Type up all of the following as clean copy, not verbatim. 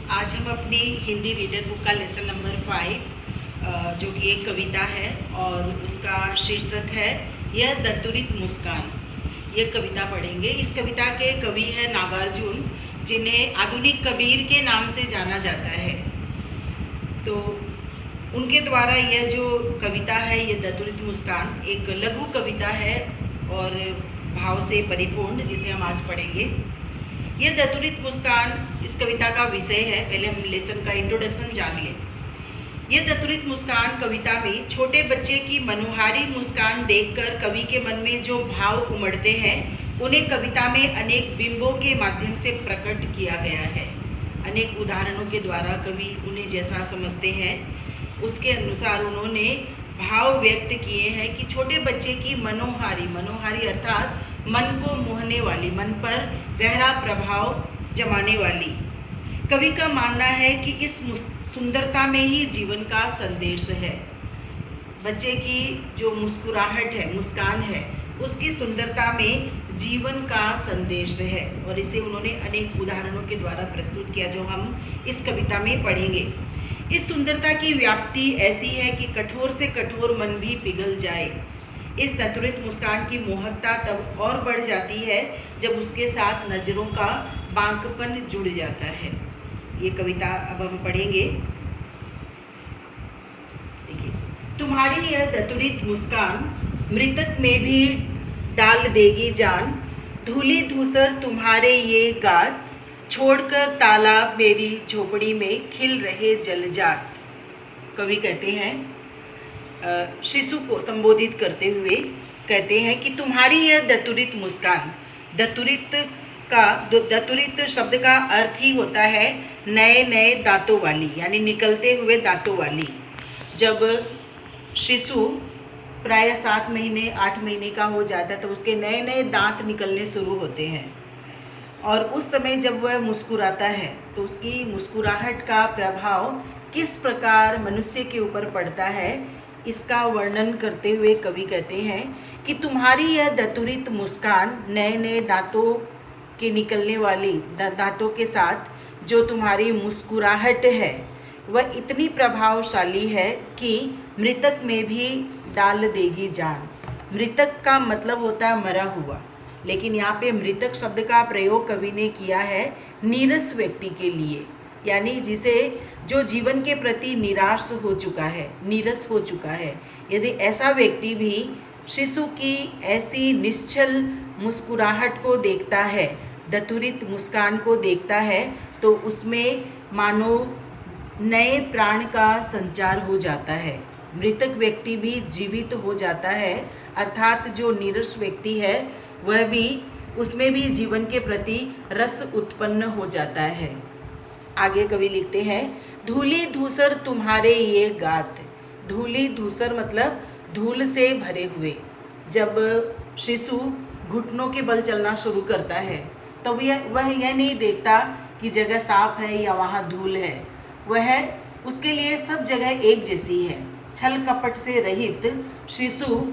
आज हम अपनी हिंदी रीडर बुक का लेसन नंबर 5 जो कि एक कविता है और उसका शीर्षक है यह दत्तुरित मुस्कान। यह कविता पढ़ेंगे। इस कविता के कवि है नागार्जुन, जिन्हें आधुनिक कबीर के नाम से जाना जाता है। तो उनके द्वारा यह जो कविता है, यह दत्तुरित मुस्कान, एक लघु कविता है और भाव से परिपूर्ण, जिसे हम आज पढ़ेंगे। यह दत्तुरित मुस्कान इस कविता का विषय है। पहले हम लेसन का इंट्रोडक्शन जान लें। यह दत्तुरित मुस्कान कविता में छोटे बच्चे की मनोहारी मुस्कान देखकर कवि के मन में जो भाव उमड़ते हैं, उन्हें कविता में अनेक बिंबों के माध्यम से प्रकट किया गया है। अनेक उदाहरणों के द्वारा कवि उन्हें जैसा समझते हैं उसके अनुसार उन्होंने भाव व्यक्त किए हैं कि छोटे बच्चे की मनोहारी अर्थात मन को मोहने वाली, मन पर गहरा प्रभाव जमाने वाली। कवि का मानना है कि इस सुंदरता में ही जीवन का संदेश है। बच्चे की जो मुस्कुराहट है, मुस्कान है, उसकी सुंदरता में जीवन का संदेश है और इसे उन्होंने अनेक उदाहरणों के द्वारा प्रस्तुत किया, जो हम इस कविता में पढ़ेंगे। इस सुंदरता की व्याप्ति ऐसी है कि कठोर से कठोर मन भी पिघल जाए। इस दत्तुरित मुस्कान की मोहकता तब और बढ़ जाती है जब उसके साथ नज़रों का बांकपन जुड़ जाता है। ये कविता अब हम पढ़ेंगे। देखिए, तुम्हारी यह दत्तुरित मुस्कान मृतक में भी डाल देगी जान, धूली धूसर तुम्हारे ये गात, छोड़कर तालाब मेरी झोपड़ी में खिल रहे जलजात। कवि कहते हैं, शिशु को संबोधित करते हुए कहते हैं कि तुम्हारी यह दत्तुरित मुस्कान। दत्तुरित शब्द का अर्थ ही होता है नए नए दांतों वाली, यानी निकलते हुए दांतों वाली। जब शिशु प्राय 7 महीने 8 महीने का हो जाता है तो उसके नए नए दांत निकलने शुरू होते हैं और उस समय जब वह मुस्कुराता है तो उसकी मुस्कुराहट का प्रभाव किस प्रकार मनुष्य के ऊपर पड़ता है, इसका वर्णन करते हुए कवि कहते हैं कि तुम्हारी यह दत्तुरित मुस्कान नए नए दांतों के निकलने वाली दांतों के साथ जो तुम्हारी मुस्कुराहट है, वह इतनी प्रभावशाली है कि मृतक में भी डाल देगी जान। मृतक का मतलब होता है मरा हुआ, लेकिन यहाँ पे मृतक शब्द का प्रयोग कवि ने किया है नीरस व्यक्ति के लिए, यानी जिसे जो जीवन के प्रति निराश हो चुका है, नीरस हो चुका है। यदि ऐसा व्यक्ति भी शिशु की ऐसी निश्चल मुस्कुराहट को देखता है, दत्तुरित मुस्कान को देखता है, तो उसमें मानो नए प्राण का संचार हो जाता है। मृतक व्यक्ति भी जीवित हो जाता है, अर्थात जो नीरस व्यक्ति है वह भी, उसमें भी जीवन के प्रति रस उत्पन्न हो जाता है। आगे कवि लिखते हैं, धूली धूसर तुम्हारे ये गात। धूली धूसर मतलब धूल से भरे हुए। जब शिशु घुटनों के बल चलना शुरू करता है तब वह यह नहीं देखता कि जगह साफ है या वहाँ धूल है। वह उसके लिए सब जगह एक जैसी है। छल कपट से रहित शिशु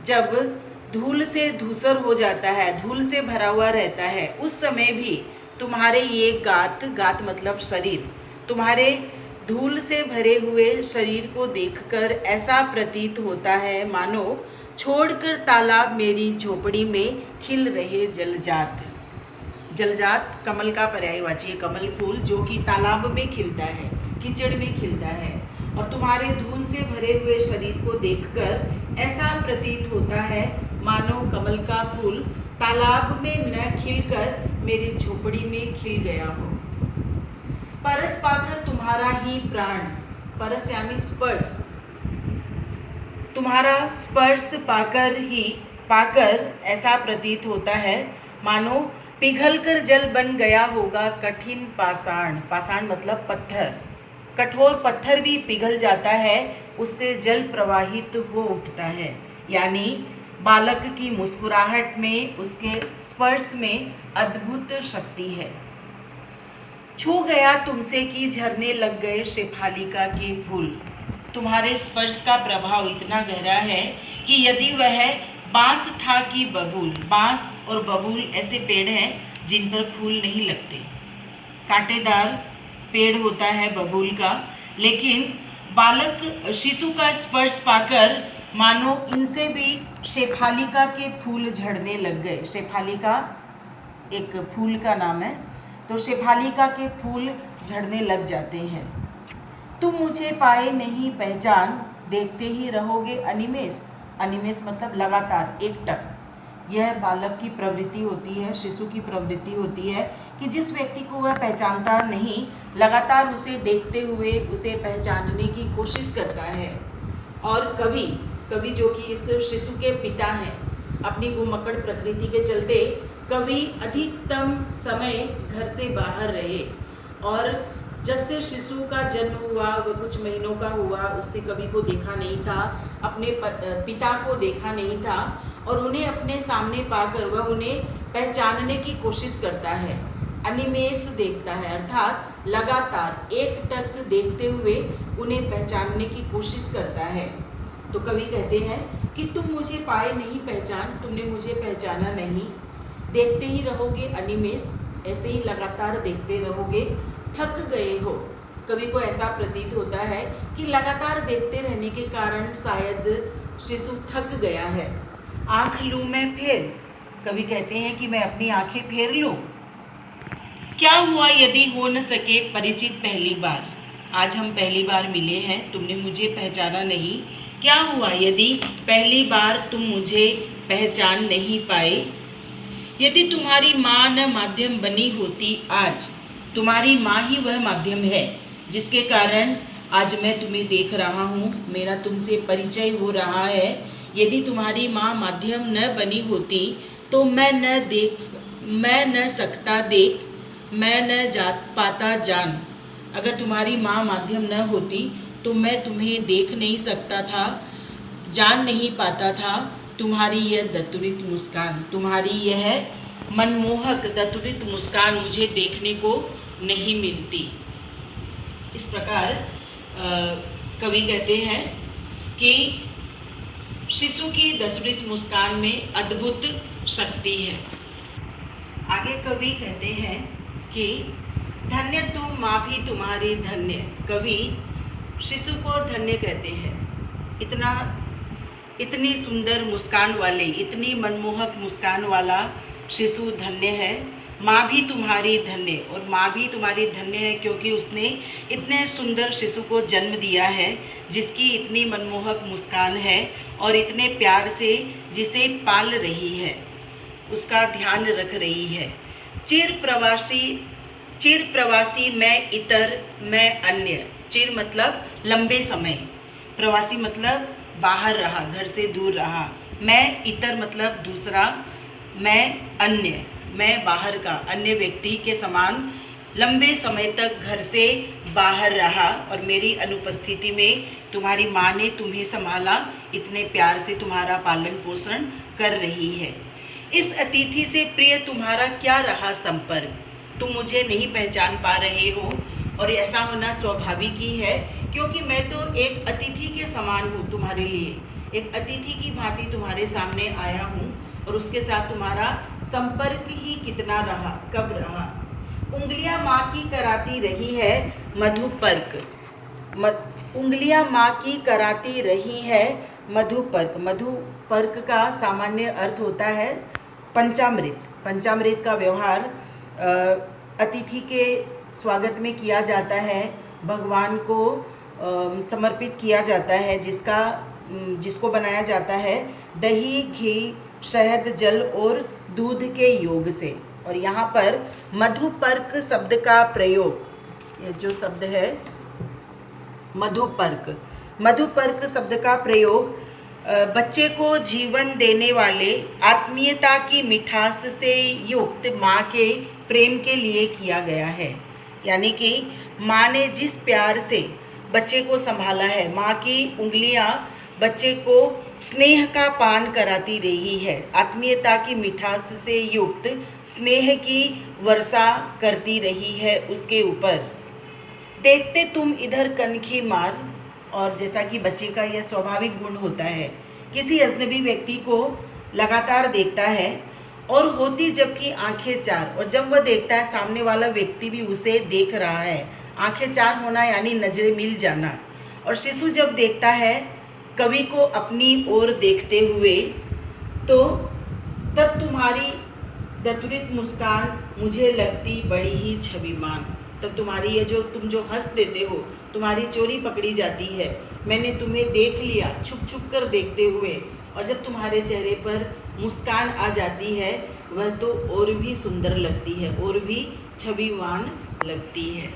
जब धूल से धूसर हो जाता है, धूल से भरा हुआ रहता है, उस समय भी तुम्हारे ये गात मतलब शरीर, तुम्हारे धूल से भरे हुए शरीर को देखकर ऐसा प्रतीत होता है मानो छोड़कर तालाब मेरी झोपड़ी में खिल रहे जलजात। जलजात कमल का पर्यायवाची, कमल फूल जो कि तालाब में खिलता है, कीचड़ में खिलता है, और तुम्हारे धूल से भरे हुए शरीर को देखकर ऐसा प्रतीत होता है मानो कमल का फूल तालाब में न खिलकर मेरी झोपड़ी में खिल गया हो। परस पाकर तुम्हारा ही प्राण, परस यानी स्पर्श, तुम्हारा स्पर्श पाकर ऐसा प्रतीत होता है मानो पिघलकर जल बन गया होगा कठिन पाषाण। पाषाण मतलब पत्थर। कठोर पत्थर भी पिघल जाता है, उससे जल प्रवाहित हो उठता है। यानी बालक की मुस्कुराहट में, उसके स्पर्श में अद्भुत शक्ति है। छू गया तुमसे कि झरने लग गए शेफालिका के फूल। तुम्हारे स्पर्श का प्रभाव इतना गहरा है कि यदि वह बांस था कि बबूल, बांस और बबूल ऐसे पेड़ हैं जिन पर फूल नहीं लगते, कांटेदार पेड़ होता है बबूल का, लेकिन बालक शिशु का स्पर्श पाकर मानो इनसे भी शेफालिका के फूल झड़ने लग गए। शेफालिका एक फूल का नाम है, तो शेफालिका के फूल झड़ने लग जाते हैं। तुम मुझे पाए नहीं पहचान, देखते ही रहोगे अनिमेष। अनिमेष मतलब लगातार, एकटक। यह बालक की प्रवृत्ति होती है, शिशु की प्रवृत्ति होती है कि जिस व्यक्ति को वह पहचानता नहीं, लगातार उसे देखते हुए उसे पहचानने की कोशिश करता है। और कभी कभी जो कि इस शिशु के पिता हैं, अपनी गुमक्कड़ प्रकृति के चलते कभी अधिकतम समय घर से बाहर रहे, और जब से शिशु का जन्म हुआ, वह कुछ महीनों का हुआ, उसने कभी को देखा नहीं था, अपने पिता को देखा नहीं था, और उन्हें अपने सामने पाकर वह उन्हें पहचानने की कोशिश करता है। अनिमेष देखता है, अर्थात लगातार एकटक देखते हुए उन्हें पहचानने की कोशिश करता है। तो कवि कहते हैं कि तुम मुझे पाए नहीं पहचान, तुमने मुझे पहचाना नहीं, देखते ही रहोगे अनिमेष, ऐसे ही लगातार देखते रहोगे, थक गए हो। कवि को ऐसा प्रतीत होता है कि लगातार देखते रहने के कारण शायद शिशु थक गया है। आँख लूँ मैं फेर, कवि कहते हैं कि मैं अपनी आँखें फेर लूँ। क्या हुआ यदि हो न सके परिचित पहली बार। आज हम पहली बार मिले हैं, तुमने मुझे पहचाना नहीं। क्या हुआ यदि पहली बार तुम मुझे पहचान नहीं पाए। यदि तुम्हारी माँ न माध्यम बनी होती आज, तुम्हारी माँ ही वह माध्यम है जिसके कारण आज मैं तुम्हें देख रहा हूँ, मेरा तुमसे परिचय हो रहा है। यदि तुम्हारी माँ माध्यम न बनी होती तो मैं न सकता देख, मैं न जा पाता जान। अगर तुम्हारी माँ माध्यम न होती तो मैं तुम्हें देख नहीं सकता था, जान नहीं पाता था। तुम्हारी यह दत्तुरित मुस्कान, तुम्हारी यह मनमोहक दत्तुरित मुस्कान मुझे देखने को नहीं मिलती। इस प्रकार कवि कहते हैं कि शिशु की दत्तुरित मुस्कान में अद्भुत शक्ति है। आगे कवि कहते हैं कि धन्य तुम माँ भी तुम्हारी धन्य। कवि शिशु को धन्य कहते हैं। इतनी सुंदर मुस्कान वाले, इतनी मनमोहक मुस्कान वाला शिशु धन्य है। माँ भी तुम्हारी धन्य, और माँ भी तुम्हारी धन्य है क्योंकि उसने इतने सुंदर शिशु को जन्म दिया है जिसकी इतनी मनमोहक मुस्कान है और इतने प्यार से जिसे पाल रही है, उसका ध्यान रख रही है। चिर प्रवासी मैं इतर मैं अन्य। चिर मतलब लंबे समय, प्रवासी मतलब बाहर रहा, घर से दूर रहा। मैं इतर मतलब दूसरा, मैं अन्य, मैं बाहर का, अन्य व्यक्ति के समान लंबे समय तक घर से बाहर रहा, और मेरी अनुपस्थिति में तुम्हारी माँ ने तुम्हें संभाला, इतने प्यार से तुम्हारा पालन पोषण कर रही है। इस अतिथि से प्रिय तुम्हारा क्या रहा संपर्क। तुम मुझे नहीं पहचान पा रहे हो, और ऐसा होना स्वाभाविक ही है क्योंकि मैं तो एक अतिथि के समान हूँ तुम्हारे लिए, एक अतिथि की भांति तुम्हारे सामने आया हूँ, और उसके साथ तुम्हारा संपर्क ही कितना रहा, कब रहा। उंगलियां माँ की कराती रही है मधुपर्क। उंगलियां माँ की कराती रही है मधुपर्क। मधुपर्क का सामान्य अर्थ होता है पंचामृत। पंचामृत का व्यवहार अतिथि के स्वागत में किया जाता है, भगवान को समर्पित किया जाता है, जिसको बनाया जाता है दही, घी, शहद, जल और दूध के योग से। और यहाँ पर मधुपर्क शब्द का प्रयोग, ये जो शब्द है मधुपर्क, मधुपर्क शब्द का प्रयोग बच्चे को जीवन देने वाले आत्मीयता की मिठास से युक्त माँ के प्रेम के लिए किया गया है। यानी कि माँ ने जिस प्यार से बच्चे को संभाला है, माँ की उंगलियाँ बच्चे को स्नेह का पान कराती रही है, आत्मीयता की मिठास से युक्त स्नेह की वर्षा करती रही है उसके ऊपर। देखते तुम इधर कनखी मार। और जैसा कि बच्चे का यह स्वाभाविक गुण होता है, किसी अजनबी व्यक्ति को लगातार देखता है और होती जबकि आंखें चार, और जब वह देखता है सामने वाला व्यक्ति भी उसे देख रहा है, आंखें चार होना यानी नजरें मिल जाना। और शिशु जब देखता है कवि को अपनी ओर देखते हुए तो तब तुम्हारी दतुरित मुस्कान मुझे लगती बड़ी ही छविमान। तब तुम्हारी ये जो तुम जो हंस देते हो, तुम्हारी चोरी पकड़ी जाती है, मैंने तुम्हें देख लिया छुप छुप कर देखते हुए, और जब तुम्हारे चेहरे पर मुस्कान आ जाती है वह तो और भी सुंदर लगती है, और भी छविमान लगती है।